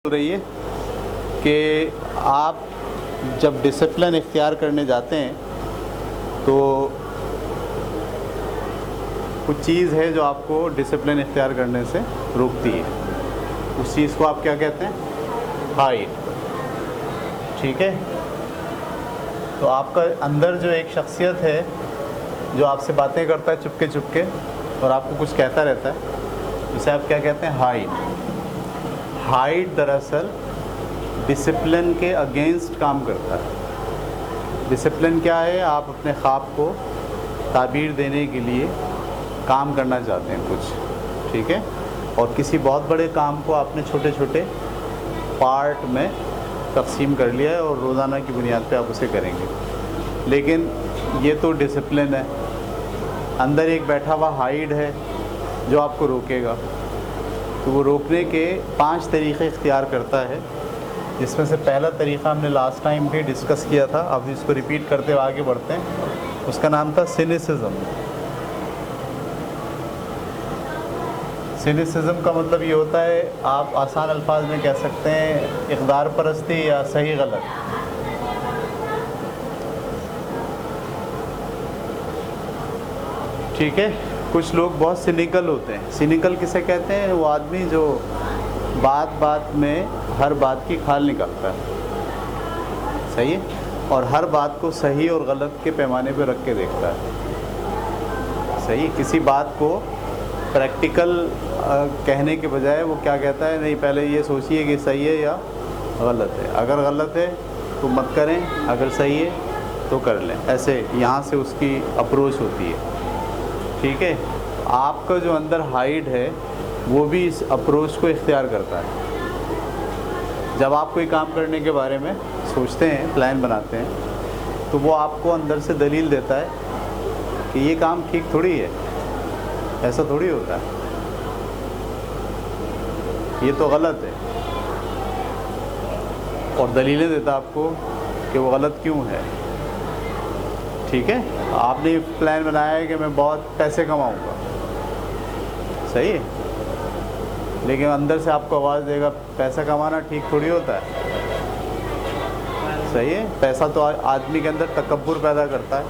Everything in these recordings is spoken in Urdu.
ہو رہی ہے کہ آپ جب ڈسپلن اختیار کرنے جاتے ہیں تو کچھ چیز ہے جو آپ کو ڈسپلن اختیار کرنے سے روکتی ہے. اس چیز کو آپ کیا کہتے ہیں؟ ہائٹ. ٹھیک ہے. تو آپ کا اندر جو ایک شخصیت ہے جو آپ سے باتیں کرتا ہے چپ کے اور آپ کو کچھ کہتا رہتا ہے، اسے آپ کیا کہتے ہیں؟ ہائٹ. ہائٹ دراصل ڈسپلن کے اگینسٹ کام کرتا ہے. ڈسپلن کیا ہے؟ آپ اپنے خواب کو تعبیر دینے کے لیے کام کرنا چاہتے ہیں کچھ، ٹھیک ہے، اور کسی بہت بڑے کام کو آپ نے چھوٹے چھوٹے پارٹ میں تقسیم کر لیا ہے اور روزانہ کی بنیاد پہ آپ اسے کریں گے. لیکن یہ تو ڈسپلن ہے. اندر ایک بیٹھا ہوا ہائڈ ہے جو آپ کو روکے گا. تو وہ روکنے کے 5 طریقے اختیار کرتا ہے، جس میں سے پہلا طریقہ ہم نے لاسٹ ٹائم بھی ڈسکس کیا تھا. اب اس کو ریپیٹ کرتے ہوئے آگے بڑھتے ہیں. اس کا نام تھا سینیسزم. سینیسزم کا مطلب یہ ہوتا ہے، آپ آسان الفاظ میں کہہ سکتے ہیں، اقدار پرستی یا صحیح غلط. ٹھیک ہے. کچھ لوگ بہت سینیکل ہوتے ہیں. سینیکل کسے کہتے ہیں؟ وہ آدمی جو بات میں ہر بات کی کھال نکالتا ہے، صحیح ہے، اور ہر بات کو صحیح اور غلط کے پیمانے پہ رکھ کے دیکھتا ہے. صحیح. کسی بات کو پریکٹیکل کہنے کے بجائے وہ کیا کہتا ہے؟ نہیں، پہلے یہ سوچیے کہ صحیح ہے یا غلط ہے. اگر غلط ہے تو مت کریں، اگر صحیح ہے تو کر لیں. ایسے یہاں سے اس کی اپروچ ہوتی ہے. ٹھیک ہے. آپ کا جو اندر ہائڈ ہے وہ بھی اس اپروچ کو اختیار کرتا ہے. جب آپ کوئی کام کرنے کے بارے میں سوچتے ہیں، پلان بناتے ہیں، تو وہ آپ کو اندر سے دلیل دیتا ہے کہ یہ کام ٹھیک تھوڑی ہے، ایسا تھوڑی ہوتا ہے، یہ تو غلط ہے، اور دلیلیں دیتا آپ کو کہ وہ غلط کیوں ہے. ٹھیک ہے. آپ نے پلان بنایا ہے کہ میں بہت پیسے کماؤں گا، صحیح ہے، لیکن اندر سے آپ کو آواز دے گا پیسہ کمانا ٹھیک تھوڑی ہوتا ہے. صحیح ہے. پیسہ تو آدمی کے اندر تکبر پیدا کرتا ہے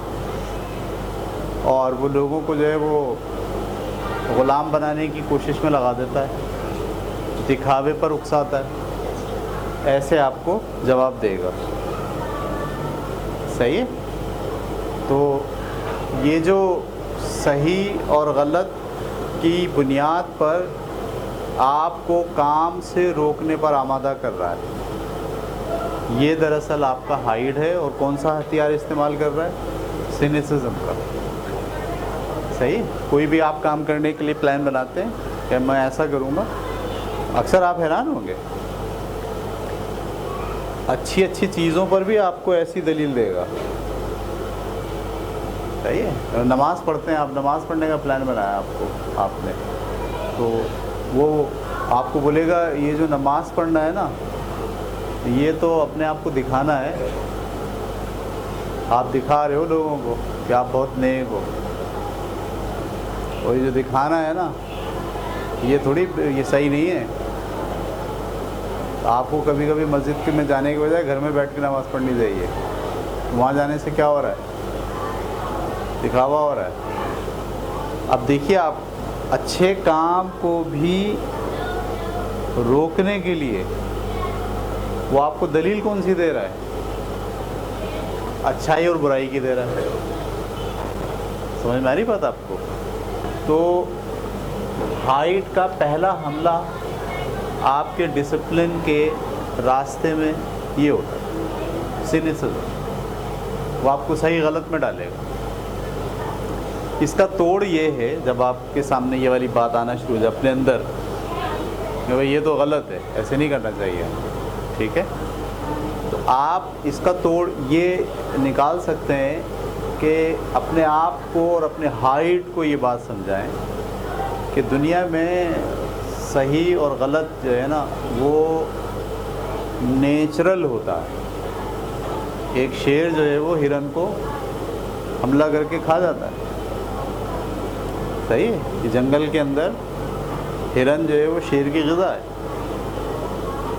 اور وہ لوگوں کو جو ہے وہ غلام بنانے کی کوشش میں لگا دیتا ہے، دکھاوے پر اکساتا ہے. ایسے آپ کو جواب دے گا. صحیح ہے. تو یہ جو صحیح اور غلط کی بنیاد پر آپ کو کام سے روکنے پر آمادہ کر رہا ہے، یہ دراصل آپ کا ہائڈ ہے. اور کون سا ہتھیار استعمال کر رہا ہے؟ سینیسزم کا. صحیح. کوئی بھی آپ کام کرنے کے لیے پلان بناتے ہیں کہ میں ایسا کروں گا، اکثر آپ حیران ہوں گے، اچھی چیزوں پر بھی آپ کو ایسی دلیل دے گا. صحیح ہے. نماز پڑھتے ہیں آپ، نماز پڑھنے کا پلان بنایا آپ نے، تو وہ آپ کو بولے گا یہ جو نماز پڑھنا ہے نا، یہ تو اپنے آپ کو دکھانا ہے. آپ دکھا رہے ہو لوگوں کو کہ آپ بہت نیک ہو، اور یہ جو دکھانا ہے نا، یہ تھوڑی، یہ صحیح نہیں ہے. آپ کو کبھی کبھی مسجد میں جانے کے بجائے گھر میں بیٹھ کے نماز پڑھنی چاہیے. وہاں جانے سے کیا ہو رہا ہے؟ دکھاوا ہو رہا ہے. اب دیکھیے، آپ اچھے کام کو بھی روکنے کے لیے وہ آپ کو دلیل کون سی دے رہا ہے؟ اچھائی اور برائی کی دے رہا ہے. سمجھ میں آ رہی بات آپ کو؟ تو ہائٹ کا پہلا حملہ آپ کے ڈسپلن کے راستے میں یہ ہوتا ہے، سینیسزم. وہ آپ کو صحیح غلط میں ڈالے گا. اس کا توڑ یہ ہے، جب آپ کے سامنے یہ والی بات آنا شروع ہو جائے اپنے اندر کہ بھائی یہ تو غلط ہے، ایسے نہیں کرنا چاہیے، ٹھیک ہے، تو آپ اس کا توڑ یہ نکال سکتے ہیں کہ اپنے آپ کو اور اپنے ہائٹ کو یہ بات سمجھائیں کہ دنیا میں صحیح اور غلط جو ہے نا وہ نیچرل ہوتا ہے. ایک شیر جو ہے وہ ہرن کو حملہ کر کے کھا جاتا ہے. صحیح ہے. یہ جنگل کے اندر ہرن جو ہے وہ شیر کی غذا ہے.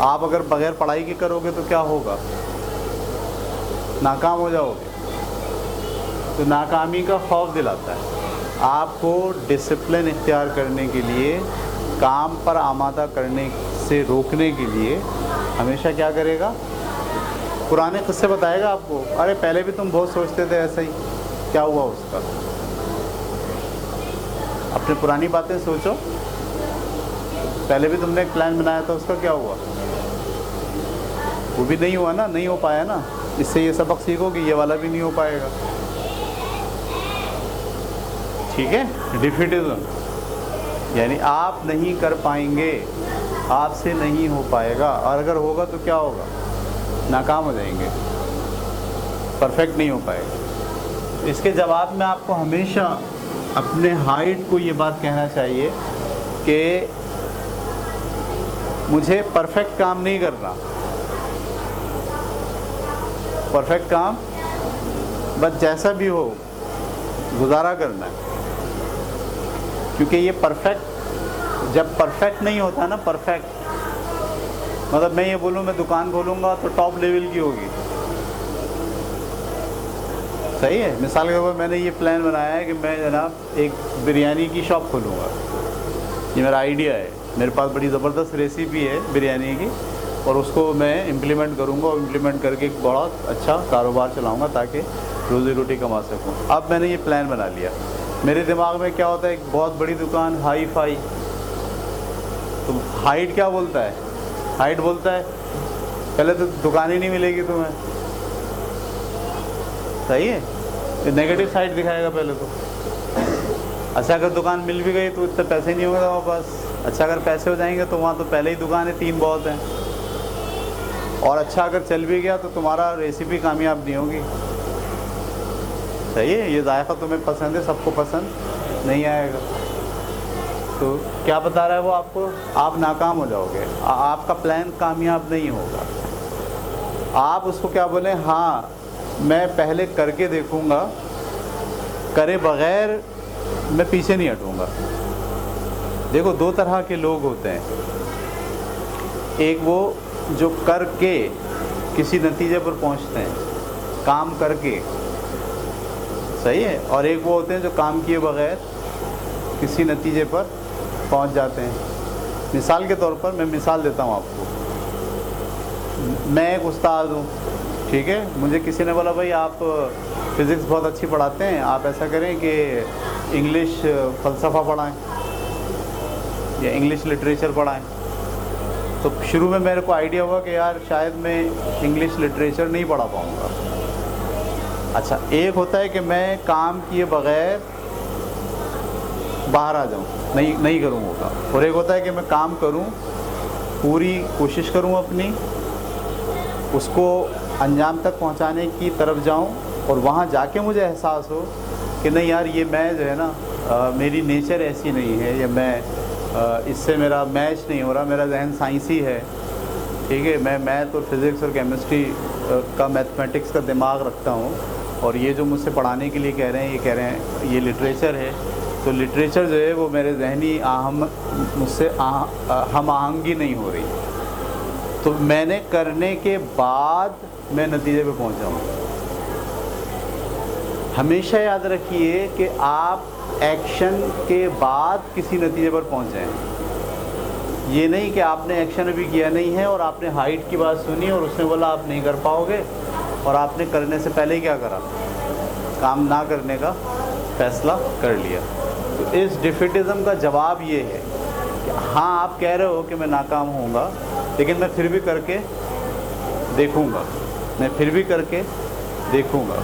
آپ اگر بغیر پڑھائی کے کرو گے تو کیا ہوگا؟ ناکام ہو جاؤ گے. تو ناکامی کا خوف دلاتا ہے. آپ کو ڈسپلن اختیار کرنے کے لیے، کام پر آمادہ کرنے سے روکنے کے لیے ہمیشہ کیا کرے گا؟ پرانے قصے بتائے گا آپ کو. ارے پہلے بھی تم بہت سوچتے تھے ایسا ہی، کیا ہوا اس کا؟ اپنے پرانی باتیں سوچو. پہلے بھی تم نے ایک پلان بنایا تھا، اس کا کیا ہوا؟ وہ بھی نہیں ہوا نا، نہیں ہو پایا نا. اس سے یہ سبق سیکھو کہ یہ والا بھی نہیں ہو پائے گا. ٹھیک ہے. ڈیفیٹزم یعنی آپ نہیں کر پائیں گے، آپ سے نہیں ہو پائے گا، اور اگر ہوگا تو کیا ہوگا؟ ناکام ہو جائیں گے، پرفیکٹ نہیں ہو پائے گا. اس کے جواب میں آپ کو ہمیشہ اپنے ہائٹ کو یہ بات کہنا چاہیے کہ مجھے پرفیکٹ کام نہیں کرنا. پرفیکٹ کام بس جیسا بھی ہو گزارا کرنا ہے. کیونکہ یہ پرفیکٹ، جب پرفیکٹ نہیں ہوتا نا، پرفیکٹ مطلب میں یہ بولوں میں دکان کھولوں گا تو ٹاپ لیول کی ہوگی. صحیح ہے. مثال کے طور پر میں نے یہ پلان بنایا ہے کہ میں جناب ایک بریانی کی شاپ کھولوں گا. یہ میرا آئیڈیا ہے. میرے پاس بڑی زبردست ریسیپی ہے بریانی کی، اور اس کو میں امپلیمنٹ کروں گا، اور امپلیمنٹ کر کے ایک بہت اچھا کاروبار چلاؤں گا تاکہ روزی روٹی کما سکوں. اب میں نے یہ پلان بنا لیا. میرے دماغ میں کیا ہوتا ہے؟ ایک بہت بڑی دکان، ہائی فائی. تو ہائٹ کیا بولتا ہے؟ ہائٹ بولتا ہے پہلے تو دکان ہی نہیں ملے گی تمہیں. صحیح ہے. نیگیٹو سائڈ دکھائے گا پہلے تو. اچھا اگر دکان مل بھی گئی تو اتنے پیسے نہیں ہوں گے وہاں پاس. اچھا اگر پیسے ہو جائیں گے تو وہاں تو پہلے ہی دکان ہے، 3 بہت ہیں. اور اچھا اگر چل بھی گیا تو تمہارا ریسیپی کامیاب نہیں ہوگی. صحیح ہے. یہ ذائقہ تمہیں پسند ہے، سب کو پسند نہیں آئے گا. تو کیا بتا رہا ہے وہ آپ کو؟ آپ ناکام ہو جاؤ گے، آپ کا پلان کامیاب نہیں ہوگا. آپ اس کو کیا بولیں؟ ہاں میں پہلے کر کے دیکھوں گا، کرے بغیر میں پیچھے نہیں ہٹوں گا. دیکھو 2 طرح کے لوگ ہوتے ہیں. ایک وہ جو کر کے کسی نتیجے پر پہنچتے ہیں، کام کر کے. صحیح ہے. اور ایک وہ ہوتے ہیں جو کام کیے بغیر کسی نتیجے پر پہنچ جاتے ہیں. مثال کے طور پر میں مثال دیتا ہوں آپ کو. میں ایک استاد ہوں، ٹھیک ہے. مجھے کسی نے بولا بھائی آپ فزکس بہت اچھی پڑھاتے ہیں، آپ ایسا کریں کہ انگلش فلسفہ پڑھائیں یا انگلش لٹریچر پڑھائیں. تو شروع میں میرے کو آئیڈیا ہوا کہ یار شاید میں انگلش لٹریچر نہیں پڑھا پاؤں گا. اچھا ایک ہوتا ہے کہ میں کام کیے بغیر باہر آ جاؤں، نہیں کروں ہوگا. اور ایک ہوتا ہے کہ میں کام کروں، پوری کوشش کروں اپنی، اس کو انجام تک پہنچانے کی طرف جاؤں، اور وہاں جا کے مجھے احساس ہو کہ نہیں یار یہ میں جو ہے نا میری نیچر ایسی نہیں ہے، یا میں اس سے میرا میچ نہیں ہو رہا، میرا ذہن سائنسی ہے. ٹھیک ہے. میں میتھ اور فزکس اور کیمسٹری کا، میتھمیٹکس کا دماغ رکھتا ہوں، اور یہ جو مجھ سے پڑھانے کے لیے کہہ رہے ہیں، یہ کہہ رہے ہیں یہ لٹریچر ہے. تو لٹریچر جو ہے وہ میرے ذہنی مجھ سے ہم آہنگی نہیں ہو رہی. تو میں نے کرنے کے بعد میں نتیجے پہ پہنچا ہوں. ہمیشہ یاد رکھیے کہ آپ ایکشن کے بعد کسی نتیجے پر پہنچ جائیں. یہ نہیں کہ آپ نے ایکشن ابھی کیا نہیں ہے اور آپ نے ہائٹ کی بات سنی اور اس نے بولا آپ نہیں کر پاؤ گے، اور آپ نے کرنے سے پہلے ہی کیا کرا؟ کام نہ کرنے کا فیصلہ کر لیا. تو اس ڈیفیٹزم کا جواب یہ ہے کہ ہاں آپ کہہ رہے ہو کہ میں ناکام ہوں گا، لیکن میں پھر بھی کر کے دیکھوں گا، میں پھر بھی کر کے دیکھوں گا.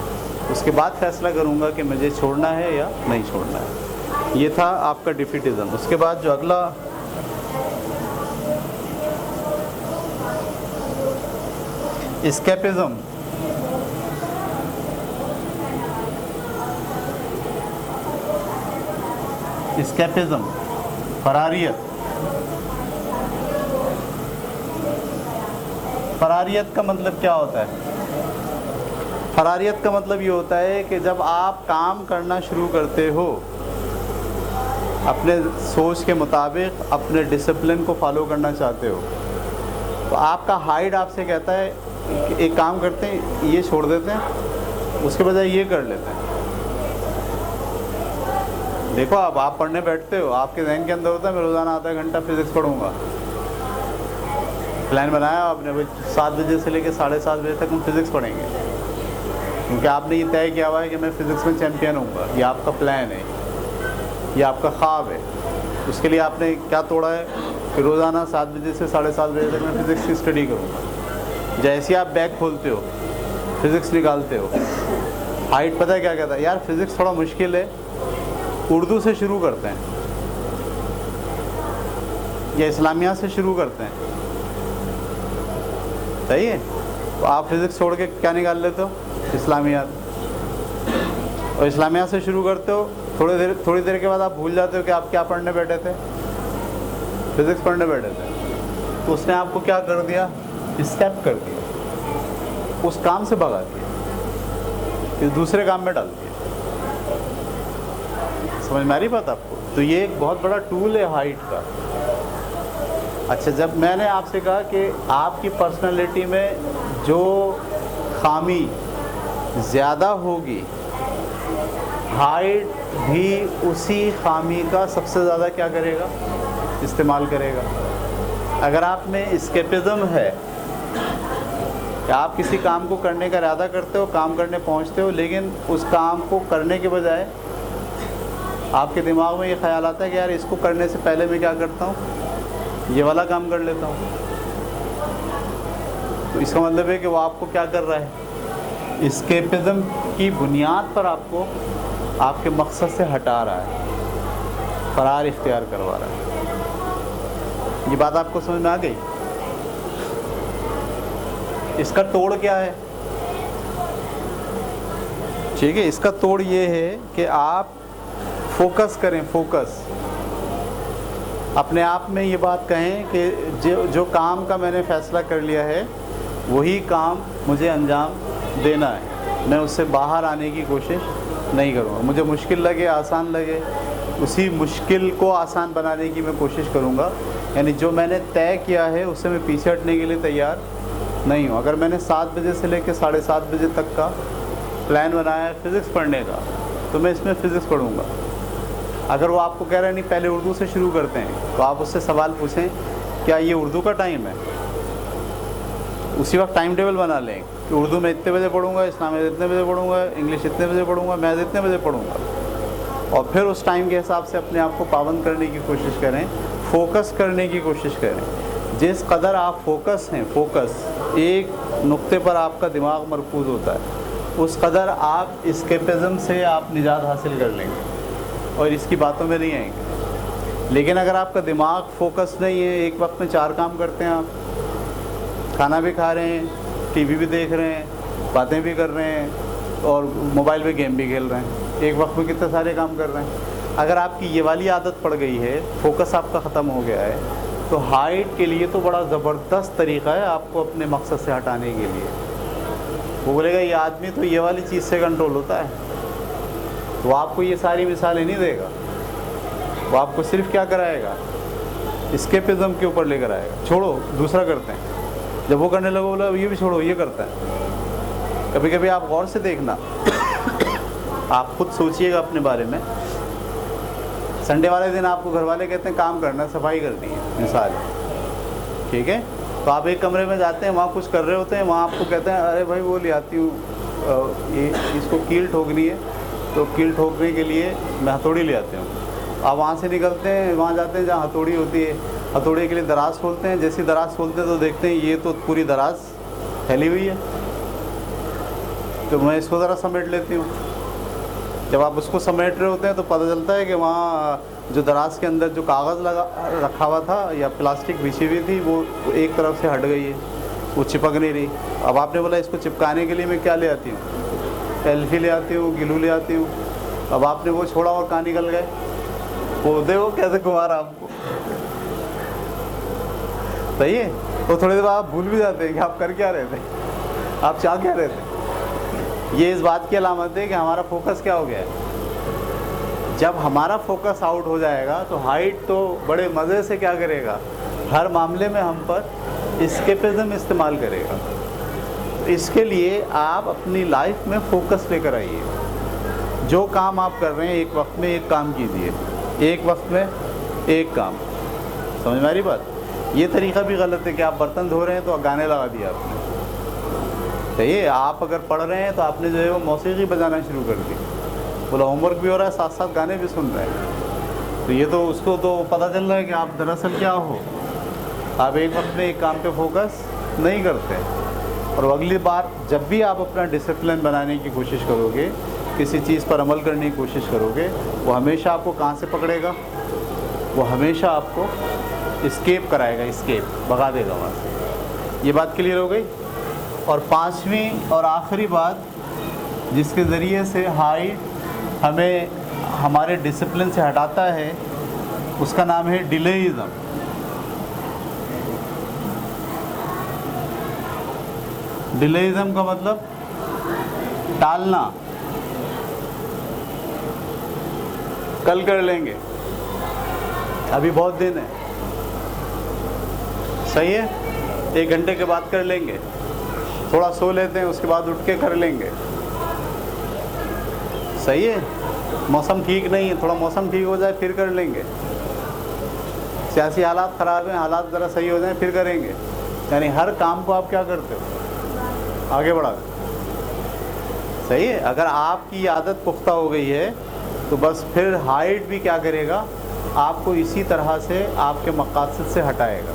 اس کے بعد فیصلہ کروں گا کہ مجھے چھوڑنا ہے یا نہیں چھوڑنا ہے. یہ تھا آپ کا ڈیفیٹزم. اس کے بعد جو اگلا اسکیپزم. اسکیپزم فراریت. فراریت کا مطلب کیا ہوتا ہے؟ فراریت کا مطلب یہ ہوتا ہے کہ جب آپ کام کرنا شروع کرتے ہو اپنے سوچ کے مطابق، اپنے ڈسپلن کو فالو کرنا چاہتے ہو، تو آپ کا ہائٹ آپ سے کہتا ہے ایک کام کرتے ہیں یہ چھوڑ دیتے ہیں, اس کے بجائے یہ کر لیتے ہیں. دیکھو اب آپ پڑھنے بیٹھتے ہو, آپ کے ذہن کے اندر ہوتا ہے میں روزانہ آدھا گھنٹہ فزکس پڑھوں گا, پلان بنایا آپ نے 7 بجے سے لے کے 7:30 بجے تک ہم فزکس پڑھیں گے, کیونکہ آپ نے یہ طے کیا ہوا ہے کہ میں فزکس میں چیمپئن ہوں گا. یہ آپ کا پلان ہے, یہ آپ کا خواب ہے. اس کے لیے آپ نے کیا توڑا ہے کہ روزانہ 7 بجے سے 7:30 بجے تک میں فزکس کی اسٹڈی کروں گا. جیسے آپ بیگ کھولتے ہو, فزکس نکالتے ہو, ہائٹ پتہ ہے کیا کہتا ہے, یار فزکس تھوڑا مشکل ہے, اردو سے شروع کرتے ہیں یا اسلامیات سے شروع کرتے ہیں. صحیح ہے, تو آپ فزکس چھوڑ کے کیا نکال لیتے ہو, اسلامیات, اور اسلامیات سے شروع کرتے ہو. تھوڑی دیر کے بعد آپ بھول جاتے ہو کہ آپ کیا پڑھنے بیٹھے تھے, فزکس پڑھنے بیٹھے تھے. تو اس نے آپ کو کیا کر دیا, اسکیپ کر دیا, اس کام سے بھگا دیا, پھر دوسرے کام میں ڈال دیا. سمجھ میں آ رہی بات آپ کو؟ تو یہ ایک بہت بڑا ٹول ہے ہائٹ کا. اچھا, جب میں نے آپ سے کہا کہ آپ کی پرسنالٹی میں جو خامی زیادہ ہوگی, ہائٹ بھی اسی خامی کا سب سے زیادہ کیا کرے گا, استعمال کرے گا. اگر آپ میں اسکیپزم ہے کہ آپ کسی کام کو کرنے کا ارادہ کرتے ہو, کام کرنے پہنچتے ہو, لیکن اس کام کو کرنے کے بجائے آپ کے دماغ میں یہ خیال آتا ہے کہ یار اس کو کرنے سے پہلے میں کیا کرتا ہوں, یہ والا کام کر لیتا ہوں. تو اس کا مطلب ہے کہ وہ آپ کو کیا کر رہا ہے, اسکیپزم کی بنیاد پر آپ کو آپ کے مقصد سے ہٹا رہا ہے, فرار اختیار کروا رہا ہے. یہ بات آپ کو سمجھ میں آ گئی؟ اس کا توڑ کیا ہے؟ ٹھیک ہے, اس کا توڑ یہ ہے کہ آپ فوکس کریں, فوکس اپنے آپ میں یہ بات کہیں کہ جو کام کا میں نے فیصلہ کر لیا ہے وہی کام مجھے انجام دینا ہے, میں اس سے باہر آنے کی کوشش نہیں کروں گا. مجھے مشکل لگے, آسان لگے, اسی مشکل کو آسان بنانے کی میں کوشش کروں گا. یعنی جو میں نے طے کیا ہے اس سے میں پیچھے ہٹنے کے لیے تیار نہیں ہوں. اگر میں نے 7 بجے سے لے کے 7:30 بجے تک کا پلان بنایا ہے فزکس پڑھنے کا, تو میں اس میں فزکس پڑھوں گا. اگر وہ آپ کو کہہ رہے ہیں نہیں پہلے اردو سے شروع کرتے ہیں, تو آپ اس سے سوال پوچھیں کیا یہ اردو کا ٹائم ہے, اسی وقت ٹائم ٹیبل بنا لیں کہ اردو میں اتنے بجے پڑھوں گا, اسلامیات اتنے بجے پڑھوں گا, انگلش اتنے بجے پڑھوں گا, میتھ اتنے بجے پڑھوں گا. اور پھر اس ٹائم کے حساب سے اپنے آپ کو پابند کرنے کی کوشش کریں, فوکس کرنے کی کوشش کریں. جس قدر آپ فوکس ہیں, فوکس ایک نقطے پر آپ کا دماغ مرکوز ہوتا ہے, اس قدر آپ اسکیپزم سے آپ نجات حاصل کر لیں گے اور اس کی باتوں میں نہیں آئیں گے. لیکن اگر آپ کا دماغ فوکس نہیں ہے, ایک وقت میں 4 کام کرتے ہیں, آپ کھانا بھی کھا رہے ہیں, ٹی وی بھی دیکھ رہے ہیں, باتیں بھی کر رہے ہیں, اور موبائل پہ گیم بھی کھیل رہے ہیں, ایک وقت میں کتنے سارے کام کر رہے ہیں. اگر آپ کی یہ والی عادت پڑ گئی ہے, فوکس آپ کا ختم ہو گیا ہے, تو ہائٹ کے لیے تو بڑا زبردست طریقہ ہے آپ کو اپنے مقصد سے ہٹانے کے لیے. وہ بولے گا یہ آدمی تو یہ والی چیز سے کنٹرول ہوتا ہے, وہ آپ کو یہ ساری مثالیں نہیں دے گا, وہ آپ کو صرف کیا کرائے گا, اسکیپزم کے اوپر لے کر آئے گا. چھوڑو دوسرا کرتے ہیں, جب وہ کرنے لگو بولا یہ بھی چھوڑو یہ کرتا ہے. کبھی کبھی آپ غور سے دیکھنا, آپ خود سوچئے گا اپنے بارے میں. سنڈے والے دن آپ کو گھر والے کہتے ہیں کام کرنا ہے, صفائی کرنی ہے, مثال, ٹھیک ہے, تو آپ ایک کمرے میں جاتے ہیں, وہاں کچھ کر رہے ہوتے ہیں, وہاں آپ کو کہتے ہیں ارے بھائی وہ لے آتی ہوں, یہ اس کو کیل ٹھوکنی ہے, تو کیل ٹھوکنے کے لیے میں ہتھوڑی لے آتے ہوں. آپ وہاں سے نکلتے ہیں, وہاں جاتے ہیں جہاں ہتھوڑی ہوتی ہے, ہتھوڑی کے لیے دراز کھولتے ہیں. جیسی دراز کھولتے ہیں تو دیکھتے ہیں یہ تو پوری دراز پھیلی ہوئی ہے, تو میں اس کو ذرا سمیٹ لیتی ہوں. جب آپ اس کو سمیٹ رہے ہوتے ہیں تو پتہ چلتا ہے کہ وہاں جو دراز کے اندر جو کاغذ رکھا ہوا تھا یا پلاسٹک بچھی ہوئی تھی, وہ ایک طرف سے ہٹ گئی ہے, وہ چپک نہیں رہی. اب آپ نے بولا اس کو چپکانے کے لیے میں کیا لے آتی ہوں, ایلفی لے آتی ہوں, گلو لے آتی ہوں. اب آپ نے وہ چھوڑا اور کہاں نکل گئے, پودے وہ کیسے گھمارا آپ کو, صحیح ہے. تو تھوڑی دیر بعد آپ بھول بھی جاتے ہیں کہ آپ کر کیا رہے تھے, آپ چاہ کیا رہے تھے. یہ اس بات کی علامت ہے کہ ہمارا فوکس کیا ہو گیا ہے. جب ہمارا فوکس آؤٹ ہو جائے گا تو ہائٹ تو بڑے مزے سے کیا کرے گا, ہر معاملے میں ہم پر اسکیپزم استعمال کرے گا. اس کے لیے آپ اپنی لائف میں فوکس لے کر آئیے. جو کام آپ کر رہے ہیں ایک وقت میں ایک کام کیجیے, ایک وقت میں ایک کام. سمجھ میں آ رہی بات؟ یہ طریقہ بھی غلط ہے کہ آپ برتن دھو رہے ہیں تو گانے لگا دیا آپ نے. صحیح ہے, آپ اگر پڑھ رہے ہیں تو آپ نے جو ہے وہ موسیقی بجانا شروع کر دی, بولا ہوم ورک بھی ہو رہا ہے ساتھ ساتھ گانے بھی سن رہے ہیں, تو یہ تو اس کو تو پتہ چل رہا ہے کہ آپ دراصل کیا ہو, آپ ایک وقت میں ایک کام پہ فوکس نہیں کرتے. اور اگلی بار جب بھی آپ اپنا ڈسپلن بنانے کی کوشش کرو گے, کسی چیز پر عمل کرنے کی کوشش کرو گے, وہ ہمیشہ آپ کو کہاں سے پکڑے گا؟ وہ ہمیشہ آپ کو اسکیپ کرائے گا, اسکیپ بھگا دے گا وہاں سے. یہ بات کلیئر ہو گئی؟ اور پانچویں اور آخری بات جس کے ذریعے سے ہائٹ ہمیں ہمارے ڈسپلن سے ہٹاتا ہے, اس کا نام ہے ڈیلیزم. ڈیلیزم کا مطلب ٹالنا, کل کر لیں گے, ابھی بہت دن ہے, صحیح ہے, 1 گھنٹے کے بعد کر لیں گے, تھوڑا سو لیتے ہیں اس کے بعد اٹھ کے کر لیں گے. صحیح ہے, موسم ٹھیک نہیں ہے, تھوڑا موسم ٹھیک ہو جائے پھر کر لیں گے. سیاسی حالات خراب ہیں, حالات ذرا صحیح ہو جائیں پھر کریں گے. یعنی ہر کام کو آپ کیا کرتے ہو؟ آگے بڑھا دیں. صحیح ہے, اگر آپ کی عادت پختہ ہو گئی ہے تو بس پھر ہائٹ بھی کیا کرے گا؟ آپ کو اسی طرح سے آپ کے مقاصد سے ہٹائے گا.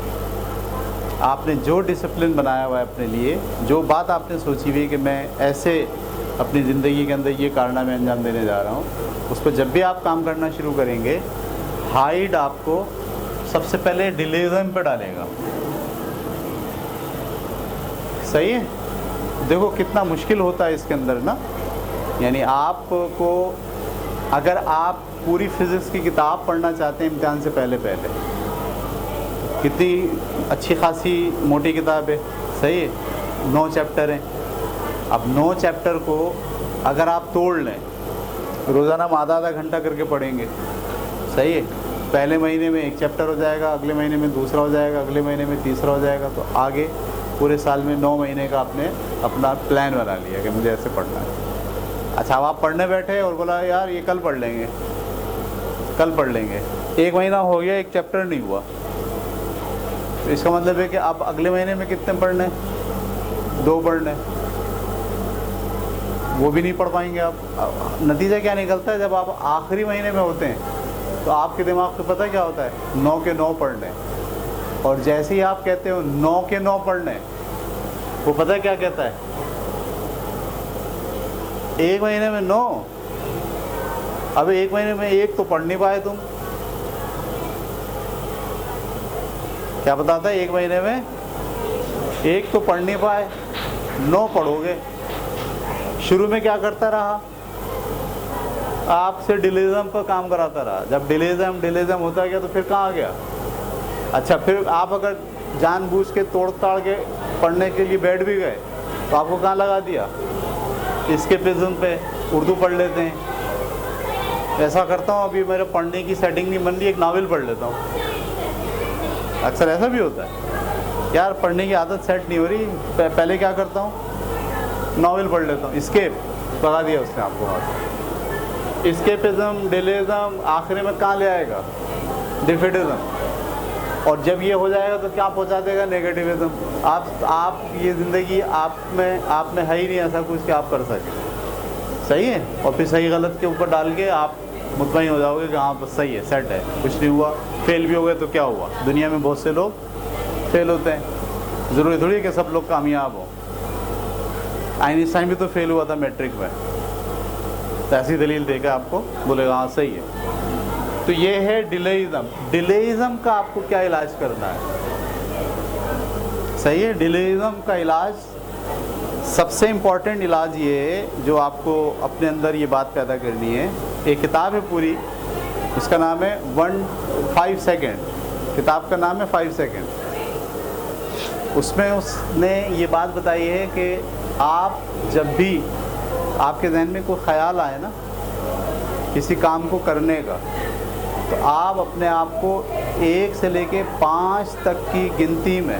آپ نے جو ڈسپلن بنایا ہوا ہے اپنے لیے, جو بات آپ نے سوچی ہوئی کہ میں ایسے اپنی زندگی کے اندر یہ کارنامے انجام دینے جا رہا ہوں, اس پہ جب بھی آپ کام کرنا شروع کریں گے, ہائٹ آپ کو سب سے پہلے ڈیلیزم پہ ڈالے گا. صحیح ہے, دیکھو کتنا مشکل ہوتا ہے اس کے اندر نا. یعنی آپ کو اگر آپ پوری فزکس کی کتاب پڑھنا چاہتے ہیں امتحان سے پہلے کتنی اچھی خاصی موٹی کتاب ہے, صحیح ہے, 9 چیپٹر ہیں. اب 9 چیپٹر کو اگر آپ توڑ لیں, روزانہ ہم آدھا گھنٹہ کر کے پڑھیں گے, صحیح ہے, پہلے مہینے میں 1 چیپٹر ہو جائے گا, اگلے مہینے میں دوسرا ہو جائے گا, اگلے مہینے میں تیسرا ہو جائے گا, تو آگے پورے سال میں 9 مہینے کا آپ نے اپنا پلان بنا لیا کہ مجھے ایسے پڑھنا ہے. اچھا, اب آپ پڑھنے بیٹھے اور بولا یار یہ کل پڑھ لیں گے, کل پڑھ لیں گے, 1 مہینہ ہو گیا 1 چیپٹر نہیں ہوا, تو اس کا مطلب ہے کہ آپ اگلے مہینے میں کتنے پڑھنے؟ 2 پڑھنے, وہ بھی نہیں پڑھ پائیں گے آپ. نتیجہ کیا نکلتا ہے؟ جب آپ آخری مہینے میں ہوتے ہیں تو آپ کے دماغ پہ پتہ کیا ہوتا ہے؟ 9 کے 9 پڑھنے. اور جیسے ہی آپ کہتے ہو 9 کے 9 پڑھنے, وہ پتہ کیا کہتا ہے؟ 1 مہینے میں 9, اب 1 مہینے میں 1 تو پڑھ نہیں پائے تم. کیا بتاتا ہے؟ 1 مہینے میں 1 تو پڑھ نہیں پائے, 9 پڑھو گے. شروع میں کیا کرتا رہا؟ آپ سے ڈیلیزم پر کام کراتا رہا. جب ڈیلیزم ہوتا گیا تو پھر کہاں گیا؟ اچھا, پھر آپ اگر جان بوجھ کے توڑ تاڑ کے پڑھنے کے لیے بیٹھ بھی گئے تو آپ کو کہاں لگا دیا؟ اسکیپزم پہ. اردو پڑھ لیتے ہیں. ایسا کرتا ہوں, ابھی میرے پڑھنے کی سیٹنگ نہیں بن رہی, ایک ناول پڑھ لیتا ہوں. اکثر ایسا بھی ہوتا ہے, یار پڑھنے کی عادت سیٹ نہیں ہو رہی, پہلے کیا کرتا ہوں؟ ناول پڑھ لیتا ہوں. اسکیپ لگا دیا اس نے آپ کو. اسکیپزم, ڈیلیزم, آخری میں کہاں لے آئے گا؟ ڈیفیٹزم. اور جب یہ ہو جائے گا تو کیا پہنچا دے گا؟ نیگیٹیوزم. آپ یہ زندگی آپ میں ہے ہی نہیں ایسا کچھ کہ آپ کر سکیں. صحیح ہے, اور پھر صحیح غلط کے اوپر ڈال کے آپ مطمئن ہو جاؤ گے کہ ہاں بس صحیح ہے, سیٹ ہے, کچھ نہیں ہوا. فیل بھی ہو گئے تو کیا ہوا؟ دنیا میں بہت سے لوگ فیل ہوتے ہیں, ضروری تھوڑی ہے کہ سب لوگ کامیاب ہوں. آئنسٹائن بھی تو فیل ہوا تھا میٹرک میں, تو ایسی دلیل دے کے آپ کو بولے گا ہاں صحیح ہے. تو یہ ہے ڈیلیزم. ڈیلیزم کا آپ کو کیا علاج کرنا ہے؟ صحیح ہے, ڈیلیزم کا علاج سب سے امپورٹنٹ علاج یہ ہے جو آپ کو اپنے اندر یہ بات پیدا کرنی ہے. ایک کتاب ہے پوری, اس کا نام ہے 5 سیکنڈ. کتاب کا نام ہے 5 سیکنڈ. اس میں اس نے یہ بات بتائی ہے کہ آپ جب بھی آپ کے ذہن میں کوئی خیال آئے نا کسی کام کو کرنے کا, تو آپ اپنے آپ کو 1 سے لے کے 5 تک کی گنتی میں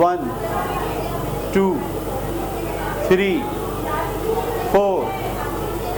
1 2 3 4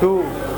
2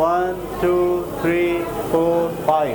1 2 3 4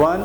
1,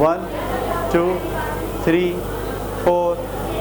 1 2 3 4